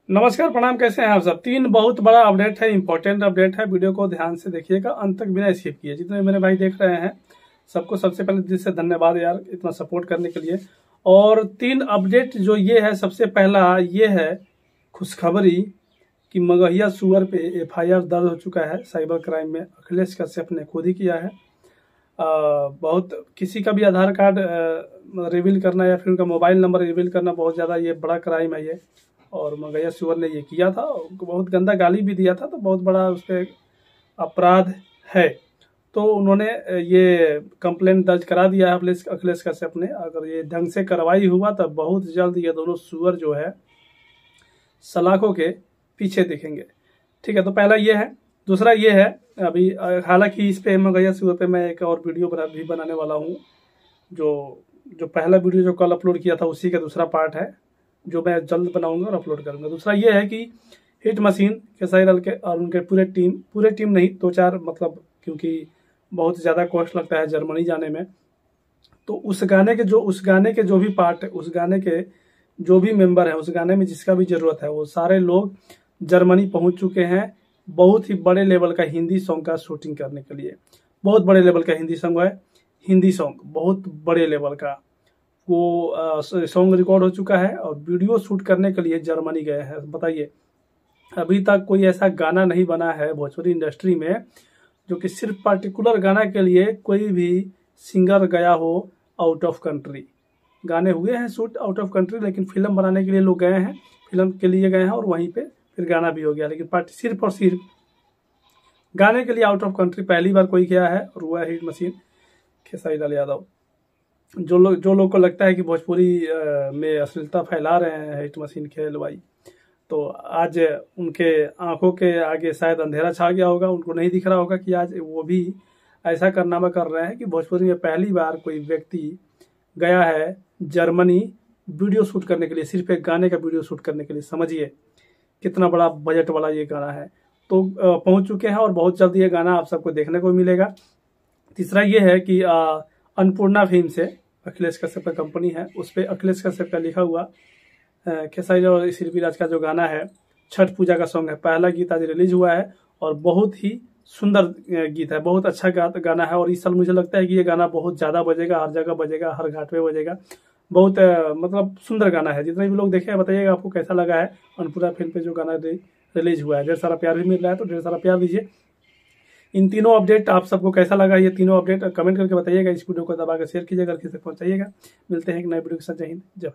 नमस्कार, प्रणाम। कैसे हैं आप सब। तीन बहुत बड़ा अपडेट है, इंपॉर्टेंट अपडेट है। वीडियो को ध्यान से देखिएगा, अंत तक बिना स्किप किए। जितने मेरे भाई देख रहे हैं सबको सबसे पहले दिल से धन्यवाद यार, इतना सपोर्ट करने के लिए। और तीन अपडेट जो ये है, सबसे पहला ये है खुशखबरी कि मगहिया सुअर पे एफआईआर दर्ज हो चुका है साइबर क्राइम में। अखिलेश कश्यप ने खुद ही किया है। बहुत किसी का भी आधार कार्ड रिवील करना या फिर उनका मोबाइल नंबर रिवील करना बहुत ज़्यादा ये बड़ा क्राइम है ये। और मगहिया सुअर ने ये किया था, उनको बहुत गंदा गाली भी दिया था, तो बहुत बड़ा उस पर अपराध है। तो उन्होंने ये कंप्लेंट दर्ज करा दिया है अखिलेश कश्यप ने। अगर ये ढंग से कार्रवाई हुआ तो बहुत जल्द ये दोनों सुअर जो है सलाखों के पीछे दिखेंगे। ठीक है, तो पहला ये है। दूसरा ये है, अभी हालांकि इस पे मगहिया सुअर पे मैं एक और वीडियो भी बनाने वाला हूँ। जो पहला वीडियो जो कल अपलोड किया था उसी का दूसरा पार्ट है, जो मैं जल्द बनाऊंगा और अपलोड करूंगा। दूसरा ये है कि हिट मशीन खेसारी लाल के और उनके पूरे टीम नहीं, दो चार मतलब, क्योंकि बहुत ज़्यादा कॉस्ट लगता है जर्मनी जाने में। तो उस गाने के जो भी पार्ट, उस गाने के जो भी मेंबर है, उस गाने में जिसका भी जरूरत है, वो सारे लोग जर्मनी पहुंच चुके हैं। बहुत ही बड़े लेवल का हिंदी सॉन्ग का शूटिंग करने के लिए। बहुत बड़े लेवल का हिंदी सॉन्ग है, हिंदी सॉन्ग बहुत बड़े लेवल का। वो सॉन्ग रिकॉर्ड हो चुका है और वीडियो शूट करने के लिए जर्मनी गए हैं। बताइए, अभी तक कोई ऐसा गाना नहीं बना है भोजपुरी इंडस्ट्री में जो कि सिर्फ पर्टिकुलर गाना के लिए कोई भी सिंगर गया हो आउट ऑफ कंट्री। गाने हुए हैं शूट आउट ऑफ कंट्री, लेकिन फिल्म बनाने के लिए लोग गए हैं, फिल्म के लिए गए हैं और वहीं पे फिर गाना भी हो गया। लेकिन सिर्फ और सिर्फ गाने के लिए आउट ऑफ कंट्री पहली बार कोई गया है और हुआ है हिट मशीन खेसारी लाल यादव। जो लोग को लगता है कि भोजपुरी में अश्लीलता फैला रहे हैं हिट मशीन खेल भाई, तो आज उनके आंखों के आगे शायद अंधेरा छा गया होगा। उनको नहीं दिख रहा होगा कि आज वो भी ऐसा कारनामा कर रहे हैं कि भोजपुरी में पहली बार कोई व्यक्ति गया है जर्मनी वीडियो शूट करने के लिए, सिर्फ एक गाने का वीडियो शूट करने के लिए। समझिए कितना बड़ा बजट वाला ये गाना है। तो पहुंच चुके हैं और बहुत जल्द ये गाना आप सबको देखने को मिलेगा। तीसरा ये है कि अन्नपूर्णा फिल्म से अखिलेश कश्यप का कंपनी है, उस पर अखिलेश कश्यप का लिखा हुआ खेसारी और शिल्पीराज का जो गाना है, छठ पूजा का सॉन्ग है। पहला गीत आज रिलीज हुआ है और बहुत ही सुंदर गीत है, बहुत अच्छा गाना है। और इस साल मुझे लगता है कि ये गाना बहुत ज़्यादा बजेगा, हर जगह बजेगा, हर घाट पे बजेगा। बहुत मतलब सुंदर गाना है। जितने भी लोग देखे बताइएगा आपको कैसा लगा है अन्नपूर्णा फिल्म पे जो गाना रिलीज हुआ है। ढेर सारा प्यार भी मिल रहा है, तो ढेर सारा प्यार दीजिए। इन तीनों अपडेट आप सबको कैसा लगा, ये तीनों अपडेट कमेंट करके बताइएगा। इस वीडियो को दबा कर शेयर कीजिएगा, किसी तक पहुंचाइएगा। मिलते हैं एक नए वीडियो के साथ। जय हिंद, जय